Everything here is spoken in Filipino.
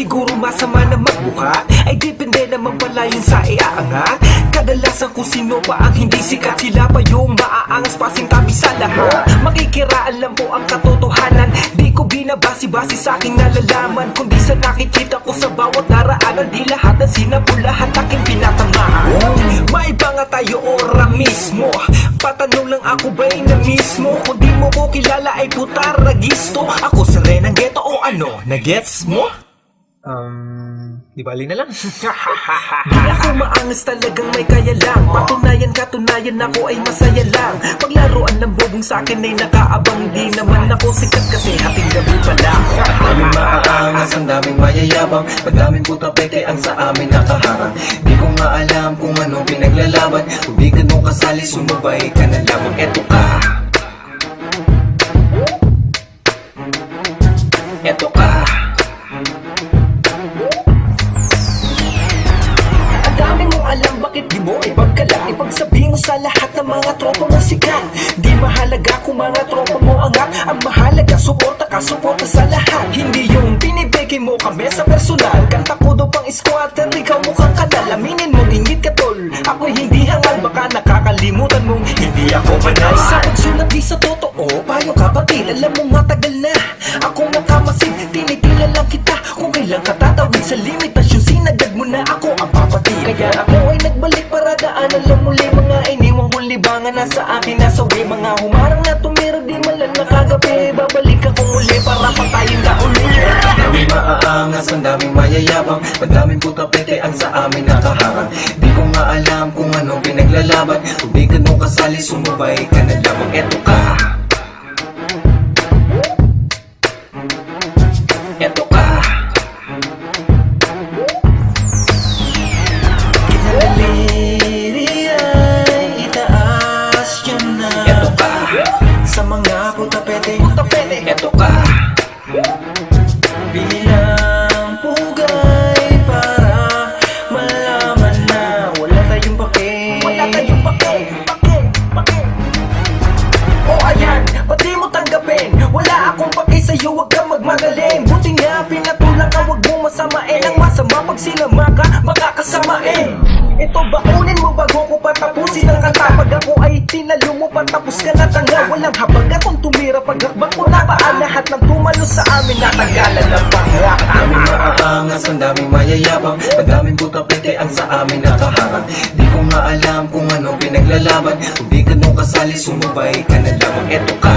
siguro masama na magbuhat, ay depende naman pala yun sa iaangat. Kadalasan kung sino pa ang hindi sikat, sila pa yung maaangas pasing tabi sa lahat. Makikiraan lang po ang katotohanan, di ko binabasi-basi sa aking nalalaman, kundi sa nakikita ko sa bawat daraanan. Di lahat ng sinapulahan aking pinatamaan. May iba nga tayo ora mismo, patanong lang ako ba'y na mismo? Kung di mo ko kilala ay putaragisto. Ako sa rin ang ghetto o ano, na-gets mo? Di bali na lang. Di ako maangas, talagang may kaya lang. Katunayan ako ay masaya lang. Paglaruan ng bobong sa'kin ay nakaabang. Di naman ako sikat kasi hating gabi pa lang. Daming maaangas, ang daming mayayabang, madaming puta peke ang sa amin nakaharang. Di ko nga alam kung anong pinaglalaban, kung di ka nung kasali, sumabay ka na lamang. Eto ka, eto ka. Ang dami mong alam, bakit di mo ipagkala? Ipagsabihin mo sa lahat ng mga tropa mo sikat. Di mahalaga kung mga tropa mo angat, ang mahalaga suporta ka, suporta sa lahat. Hindi yung pinibigay mo kami sa personal. Kanta ko daw pang squatter, ikaw mukhang kadal. Aminin mo, ingit ka tol, ako'y hindi hangal. Baka nakakalimutan mong hindi ako manal. Sa pagsulat di sa totoo, payo kapatid, alam mo matagal na ako nakamasid, tinitila lang kita kung kailan ka tatawid sa limitasyon. Sinagad mo na ako ang papatid, kaya ako ay nagbalik para daanan lang muli. Mga iniwang kong libangan na sa akin nasawi, mga humarang na tumira di man lang nakagabi. Babalik ako muli para patayin ka uli. Daming maaangas, ang daming mayayabang, madaming puta peke ang sa amin nakaharang. Di ko nga alam kung anong pinaglalaban, kung di ka nung kasali, sumabay ka na lamang. Eto ka, eto ka. Kinaliri ay itaas yan na. Eto ka, Sa mga putapete, eto ka. bilang pugay para malaman na wala tayong pake. O ayan, ba't di mo tanggapin? Wala akong pake sa'yo, wag kang magmagaling. Buti nga pinatulak ka, wag mo masamain. Ang masama pag sinama ka, baka kasamain. Ito baunin mo bago ko patapusin ang kanta. Pag ako ay tinalo mo, patapos ka na tanga. Walang habag akong tumira, paghakbang ko na paan. Lahat ng tumalo sa amin, natanggalan ng panglak. Daming maaangas, ang daming mayayabang, madaming puta peke ang sa amin nakaharang. Di ko nga alam kung anong pinaglalaban, kung di ka nung kasali, sumabay ka na lamang. Eto ka,